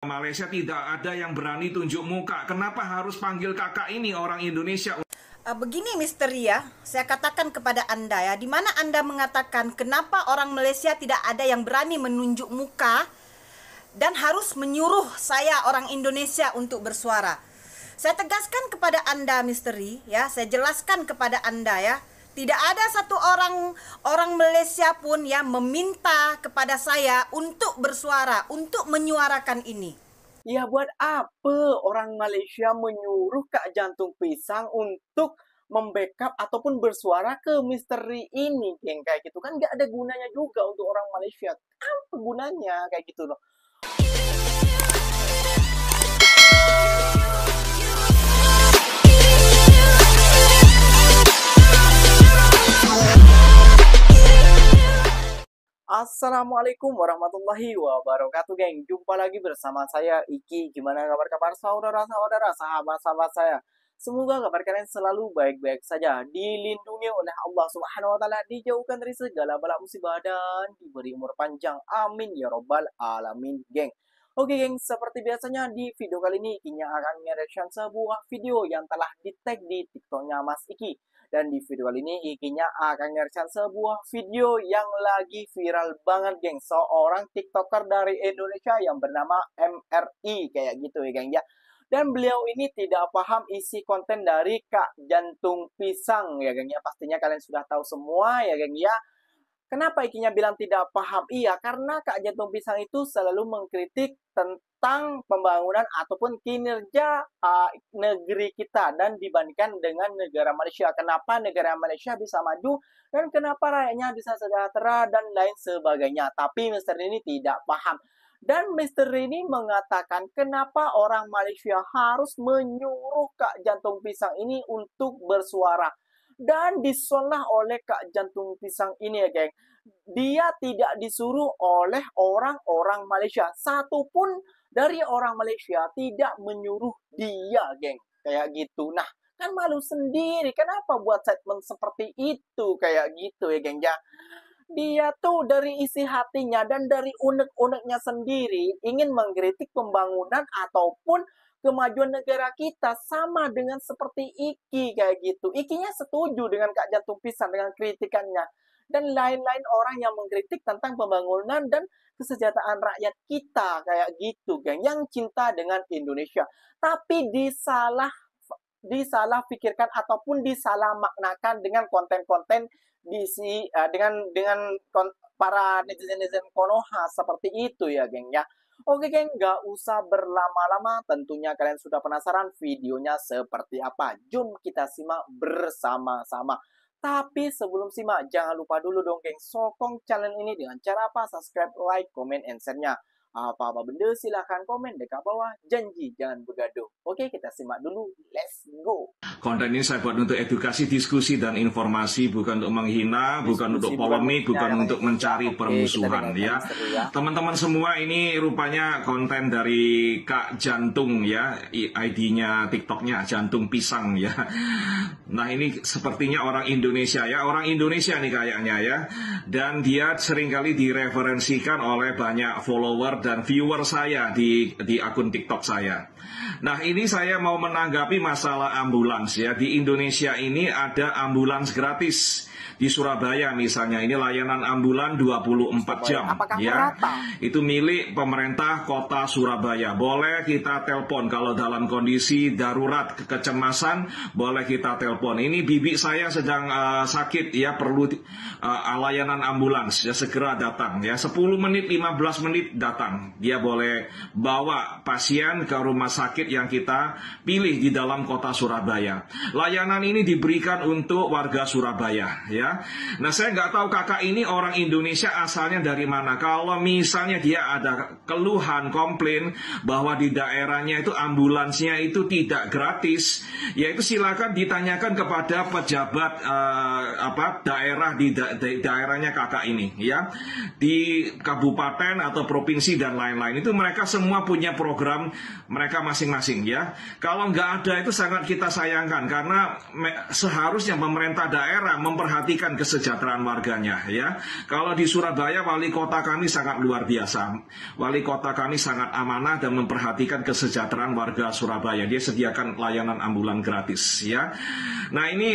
Malaysia tidak ada yang berani tunjuk muka. Kenapa harus panggil kakak ini orang Indonesia? Begini misteri ya, saya katakan kepada Anda ya, di mana Anda mengatakan kenapa orang Malaysia tidak ada yang berani menunjuk muka dan harus menyuruh saya orang Indonesia untuk bersuara. Saya tegaskan kepada Anda misteri ya, saya jelaskan kepada Anda ya, tidak ada satu orang Malaysia pun yang meminta kepada saya untuk bersuara, untuk menyuarakan ini. Ya buat apa orang Malaysia menyuruh Kak Jantung Pisang untuk membackup ataupun bersuara ke misteri ini, geng? Kayak gitu kan nggak ada gunanya juga untuk orang Malaysia. Apa gunanya kayak gitu loh? Assalamualaikum warahmatullahi wabarakatuh, geng. Jumpa lagi bersama saya Iki. Gimana kabar saudara-saudara, sahabat-sahabat saya? Semoga kabar kalian selalu baik-baik saja, dilindungi oleh Allah Subhanahu wa taala, dijauhkan dari segala bala musibah dan diberi umur panjang. Amin ya robbal alamin, geng. Oke, geng, seperti biasanya di video kali ini Ikinya akan mereaction sebuah video yang telah di-tag di TikToknya Mas Iki. Dan di video kali ini Ikinya akan nge-reaction sebuah video yang lagi viral banget, geng. Seorang TikToker dari Indonesia yang bernama MRI, kayak gitu ya, geng ya. Dan beliau ini tidak paham isi konten dari Kak Jantung Pisang ya, geng ya. Pastinya kalian sudah tahu semua ya, geng ya. Kenapa Ikinya bilang tidak paham? Iya, karena Kak Jantung Pisang itu selalu mengkritik tentang pembangunan ataupun kinerja negeri kita dan dibandingkan dengan negara Malaysia. Kenapa negara Malaysia bisa maju dan kenapa rakyatnya bisa sejahtera dan lain sebagainya. Tapi Mister ini tidak paham. Dan Mister ini mengatakan kenapa orang Malaysia harus menyuruh Kak Jantung Pisang ini untuk bersuara. Dan disolah oleh Kak Jantung Pisang ini ya, geng. Dia tidak disuruh oleh orang-orang Malaysia. Satu pun dari orang Malaysia tidak menyuruh dia, geng. Kayak gitu. Nah, kan malu sendiri. Kenapa buat statement seperti itu? Kayak gitu ya, geng ya. Dia tuh dari isi hatinya dan dari unek-uneknya sendiri ingin mengkritik pembangunan ataupun kemajuan negara kita, sama dengan seperti Iki kayak gitu. Ikinya setuju dengan Kak Jantung Pisang dengan kritikannya. Dan lain-lain orang yang mengkritik tentang pembangunan dan kesejahteraan rakyat kita kayak gitu, geng. Yang cinta dengan Indonesia. Tapi disalah pikirkan ataupun disalah maknakan dengan konten-konten dengan para netizen Konoha seperti itu ya, geng ya. Oke, geng, nggak usah berlama-lama. Tentunya kalian sudah penasaran videonya seperti apa. Jom kita simak bersama-sama. Tapi sebelum simak, jangan lupa dulu dong, geng, sokong channel ini dengan cara apa? Subscribe, like, comment, and share-nya. Apa-apa benda silahkan komen dekat bawah. Janji jangan bergaduh. Oke, kita simak dulu. Let's go. Konten ini saya buat untuk edukasi, diskusi, dan informasi, bukan untuk menghina, bukan untuk polemik, bukan untuk mencari permusuhan ya. Teman-teman semua, ini rupanya konten dari Kak Jantung ya, ID-nya TikToknya Jantung Pisang ya. Nah, ini sepertinya orang Indonesia ya, orang Indonesia nih kayaknya ya. Dan dia seringkali direferensikan oleh banyak follower dan viewer saya di akun TikTok saya. Nah, ini saya mau menanggapi masalah ambulans ya. Di Indonesia ini ada ambulans gratis. Di Surabaya misalnya, ini layanan ambulan 24 jam ya. Itu milik pemerintah kota Surabaya. Boleh kita telepon kalau dalam kondisi darurat, kecemasan, boleh kita telepon. Ini bibi saya sedang sakit ya, perlu layanan ambulans ya, segera datang ya. 10 menit, 15 menit datang. Dia boleh bawa pasien ke rumah sakit yang kita pilih di dalam kota Surabaya. Layanan ini diberikan untuk warga Surabaya ya. Nah, saya nggak tahu kakak ini orang Indonesia asalnya dari mana. Kalau misalnya dia ada keluhan, komplain bahwa di daerahnya itu ambulansnya itu tidak gratis, yaitu silakan ditanyakan kepada pejabat daerah di daerahnya kakak ini ya, di kabupaten atau provinsi dan lain-lain. Itu mereka semua punya program mereka masing-masing. masing-masing ya. Kalau nggak ada itu sangat kita sayangkan, karena seharusnya pemerintah daerah memperhatikan kesejahteraan warganya ya. Kalau di Surabaya, wali kota kami sangat luar biasa. Wali kota kami sangat amanah dan memperhatikan kesejahteraan warga Surabaya. Dia sediakan layanan ambulan gratis ya. Nah ini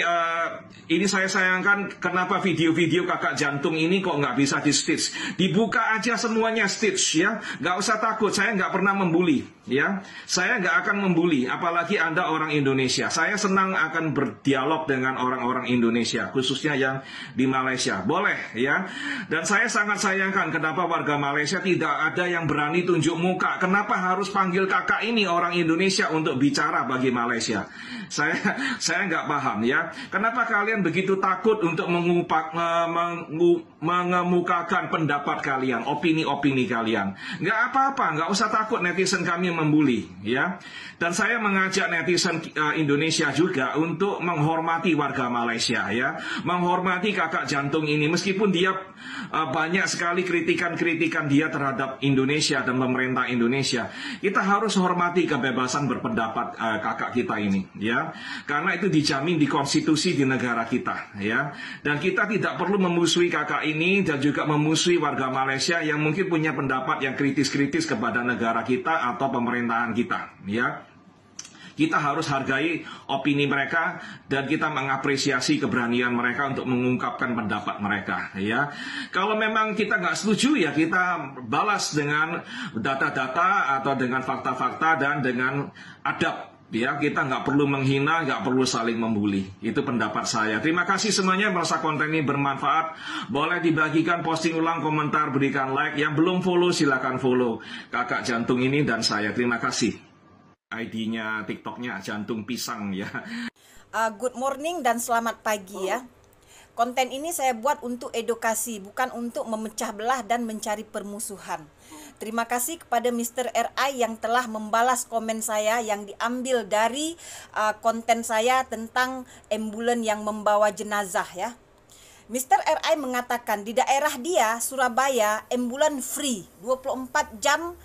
saya sayangkan kenapa video-video kakak jantung ini kok nggak bisa di stitch. Dibuka aja semuanya stitch ya. Nggak usah takut, saya nggak pernah membuli ya. Saya nggak akan membuli, apalagi Anda orang Indonesia. Saya senang akan berdialog dengan orang-orang Indonesia, khususnya yang di Malaysia. Boleh ya. Dan saya sangat sayangkan kenapa warga Malaysia tidak ada yang berani tunjuk muka. Kenapa harus panggil kakak ini orang Indonesia untuk bicara bagi Malaysia? Saya nggak paham ya. Kenapa kalian begitu takut untuk mengemukakan pendapat kalian, opini-opini kalian? Nggak apa-apa, nggak usah takut netizen kami membuli ya. Dan saya mengajak netizen Indonesia juga untuk menghormati warga Malaysia ya, menghormati kakak jantung ini, meskipun dia banyak sekali kritikan-kritikan dia terhadap Indonesia dan pemerintah Indonesia. Kita harus hormati kebebasan berpendapat kakak kita ini ya, karena itu dijamin di konstitusi di negara kita ya. Dan kita tidak perlu memusuhi kakak ini dan juga memusuhi warga Malaysia yang mungkin punya pendapat yang kritis-kritis kepada negara kita atau pemerintahan kita ya. Kita harus hargai opini mereka dan kita mengapresiasi keberanian mereka untuk mengungkapkan pendapat mereka ya. Kalau memang kita nggak setuju ya kita balas dengan data-data atau dengan fakta-fakta dan dengan adab ya. Kita nggak perlu menghina, nggak perlu saling membuli. Itu pendapat saya. Terima kasih semuanya, merasa konten ini bermanfaat. Boleh dibagikan, posting ulang, komentar, berikan like. Yang belum follow silakan follow kakak jantung ini dan saya. Terima kasih. ID-nya TikTok-nya jantung pisang ya. Good morning dan selamat pagi ya. Konten ini saya buat untuk edukasi, bukan untuk memecah belah dan mencari permusuhan. Terima kasih kepada Mr. RI yang telah membalas komen saya yang diambil dari konten saya tentang ambulan yang membawa jenazah ya. Mr. RI mengatakan di daerah dia, Surabaya, ambulan free 24 jam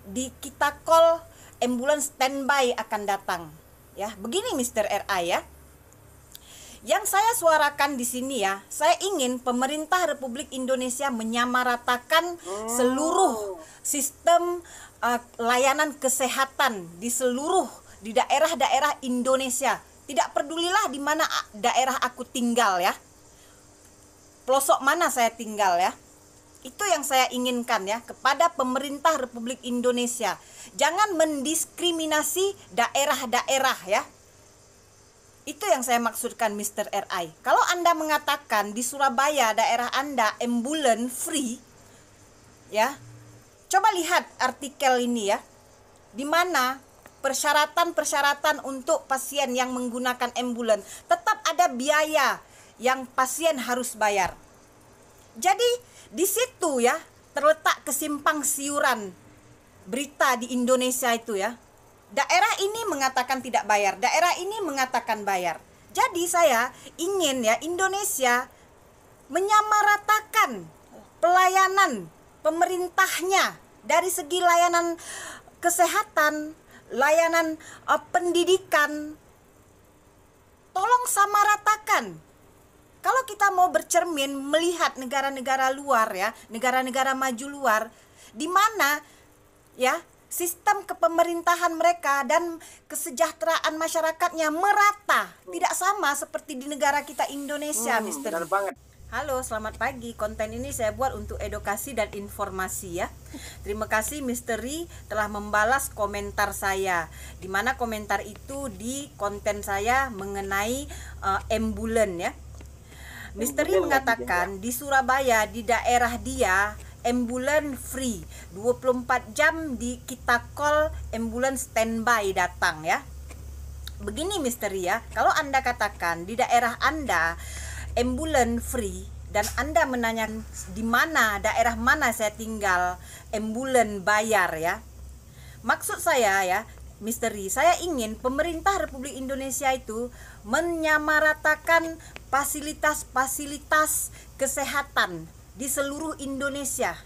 di kita call, ambulans standby akan datang. Ya, begini Mr. RI ya. Yang saya suarakan di sini ya, saya ingin pemerintah Republik Indonesia menyamaratakan seluruh sistem layanan kesehatan di daerah-daerah Indonesia. Tidak pedulilah di mana daerah aku tinggal ya. Pelosok mana saya tinggal ya. Itu yang saya inginkan ya kepada pemerintah Republik Indonesia. Jangan mendiskriminasi daerah-daerah ya. Itu yang saya maksudkan Mr. RI. Kalau Anda mengatakan di Surabaya daerah Anda ambulan free ya. Coba lihat artikel ini ya. Di mana persyaratan-persyaratan untuk pasien yang menggunakan ambulan tetap ada biaya yang pasien harus bayar. Jadi di situ ya terletak kesimpang siuran berita di Indonesia itu ya. Daerah ini mengatakan tidak bayar, daerah ini mengatakan bayar. Jadi saya ingin ya Indonesia menyamaratakan pelayanan pemerintahnya dari segi layanan kesehatan, layanan pendidikan. Tolong samaratakan. Kalau kita mau bercermin melihat negara-negara luar ya, negara-negara maju luar, di mana ya sistem kepemerintahan mereka dan kesejahteraan masyarakatnya merata, tidak sama seperti di negara kita Indonesia, Mister. Benar banget. Halo, selamat pagi. Konten ini saya buat untuk edukasi dan informasi ya. Terima kasih Misteri telah membalas komentar saya. Di mana komentar itu di konten saya mengenai ambulan ya. Misteri mengatakan di Surabaya, di daerah dia, ambulan free 24 jam di kita call, ambulan standby datang ya. Begini Misteri ya, kalau Anda katakan di daerah Anda ambulan free dan Anda menanya di mana, daerah mana saya tinggal, ambulan bayar ya. Maksud saya ya, Misteri, saya ingin pemerintah Republik Indonesia itu menyamaratakan fasilitas-fasilitas kesehatan di seluruh Indonesia.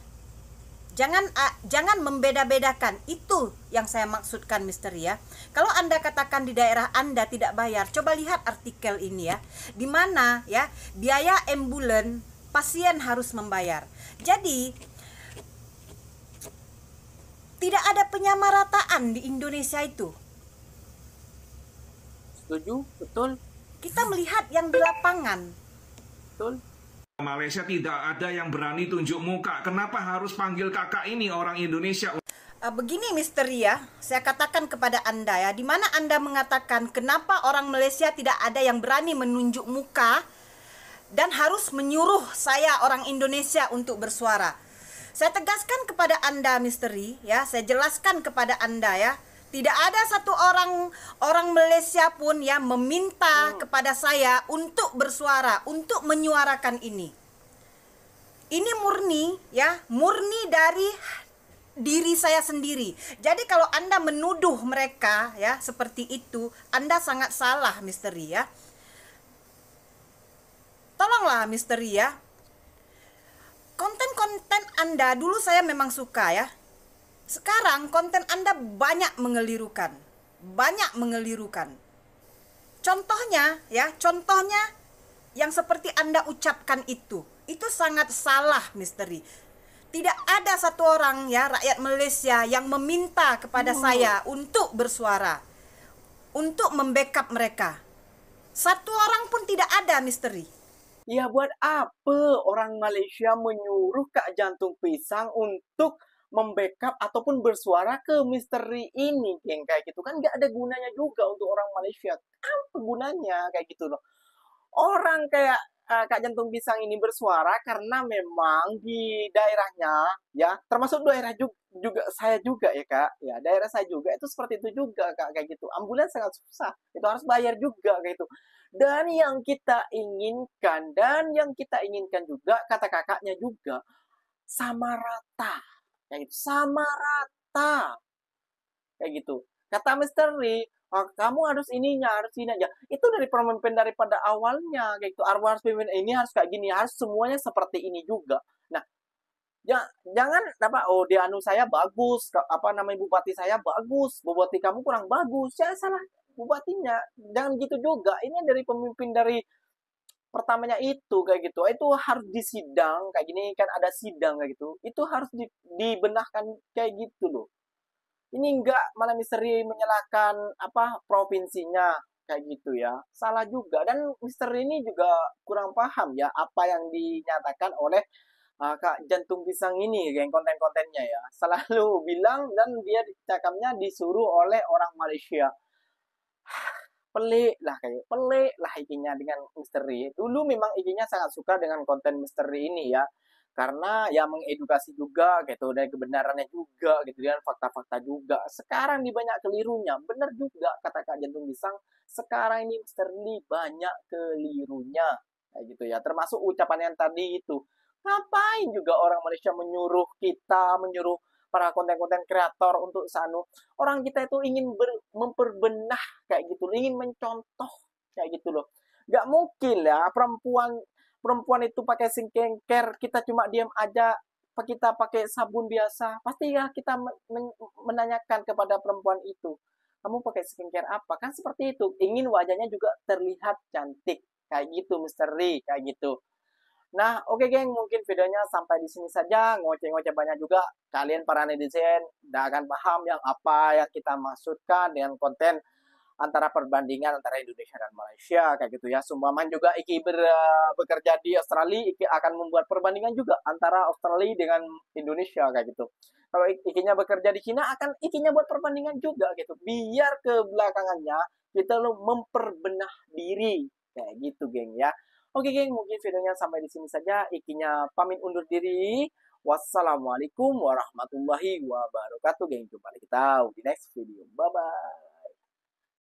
Jangan membeda-bedakan. Itu yang saya maksudkan, Mister ya. Kalau Anda katakan di daerah Anda tidak bayar, coba lihat artikel ini ya. Di mana ya biaya ambulan pasien harus membayar. Jadi tidak ada penyamarataan di Indonesia itu. Setuju, betul. Kita melihat yang di lapangan. Betul. Malaysia tidak ada yang berani tunjuk muka. Kenapa harus panggil kakak ini orang Indonesia? Begini Mister ya, saya katakan kepada Anda ya, di mana Anda mengatakan kenapa orang Malaysia tidak ada yang berani menunjuk muka dan harus menyuruh saya orang Indonesia untuk bersuara. Saya tegaskan kepada Anda misteri ya, saya jelaskan kepada Anda ya, tidak ada satu orang Malaysia pun yang meminta kepada saya untuk bersuara, untuk menyuarakan ini. Ini murni ya, murni dari diri saya sendiri. Jadi kalau Anda menuduh mereka ya seperti itu, Anda sangat salah misteri ya. Tolonglah misteri ya. Konten-konten Anda dulu saya memang suka ya. Sekarang konten Anda banyak mengelirukan. Banyak mengelirukan. Contohnya ya, contohnya yang seperti Anda ucapkan itu sangat salah misteri. Tidak ada satu orang ya rakyat Malaysia yang meminta kepada saya untuk bersuara, untuk membackup mereka. Satu orang pun tidak ada misteri. Ya buat apa orang Malaysia menyuruh Kak Jantung Pisang untuk membackup ataupun bersuara ke misteri ini, geng, kayak gitu kan nggak ada gunanya juga untuk orang Malaysia. Apa gunanya kayak gitu loh? Orang kayak Kak Jantung Pisang ini bersuara karena memang di daerahnya ya, termasuk daerah juga saya juga ya Kak, ya daerah saya juga itu seperti itu juga Kak, kayak gitu. Ambulans sangat susah, itu harus bayar juga kayak gitu. Dan yang kita inginkan juga kata kakaknya juga sama rata, kayak gitu, sama rata, kayak gitu. Kata misteri, kamu harus ininya, harus ini aja. Itu dari pemimpin daripada awalnya, kayak gitu. Harus pemimpin ini harus kayak gini, harus semuanya seperti ini juga. Nah, jangan apa, oh dia anu saya bagus, apa namanya bupati saya bagus, bupati kamu kurang bagus, ya salah bupatinya. Jangan gitu juga. Ini dari pemimpin dari pertamanya itu kayak gitu, itu harus disidang kayak gini kan, ada sidang kayak gitu, itu harus dibenahkan kayak gitu loh. Ini enggak malah misteri menyalahkan apa provinsinya kayak gitu ya, salah juga. Dan misteri ini juga kurang paham ya apa yang dinyatakan oleh Kak Jantung Pisang ini, yang konten-kontennya ya, selalu bilang dan dia cakapnya disuruh oleh orang Malaysia. Pelik lah ikinya dengan misteri. Dulu memang ikinya sangat suka dengan konten misteri ini ya, karena ya mengedukasi juga gitu, dan kebenarannya juga gitu, dan fakta-fakta juga. Sekarang di banyak kelirunya, benar juga kata Kak Jantung Pisang, sekarang ini misteri banyak kelirunya kayak gitu ya, termasuk ucapan yang tadi itu. Ngapain juga orang Malaysia menyuruh kita, menyuruh para konten-konten kreator untuk sanu. Orang kita itu ingin memperbenah kayak gitu, ingin mencontoh kayak gitu loh. Gak mungkin ya perempuan itu pakai skincare, kita cuma diam aja, kita pakai sabun biasa. Pasti ya kita menanyakan kepada perempuan itu, kamu pakai skincare apa? Kan seperti itu. Ingin wajahnya juga terlihat cantik kayak gitu, misteri kayak gitu. Nah, oke geng, mungkin videonya sampai di sini saja. Ngoceh-ngoceh banyak juga. Kalian para netizen udah akan paham yang apa yang kita maksudkan dengan konten antara perbandingan antara Indonesia dan Malaysia kayak gitu ya. Sumbaman juga Iki bekerja di Australia, Iki akan membuat perbandingan juga antara Australia dengan Indonesia kayak gitu. Kalau Ikinya bekerja di Cina, akan Ikinya buat perbandingan juga gitu. Biar ke belakangannya kita lo memperbenah diri kayak gitu, geng ya. Oke geng, mungkin videonya sampai di sini saja. Ikinya pamit undur diri. Wassalamualaikum warahmatullahi wabarakatuh, geng. Jumpa lagi kita di next video. Bye-bye.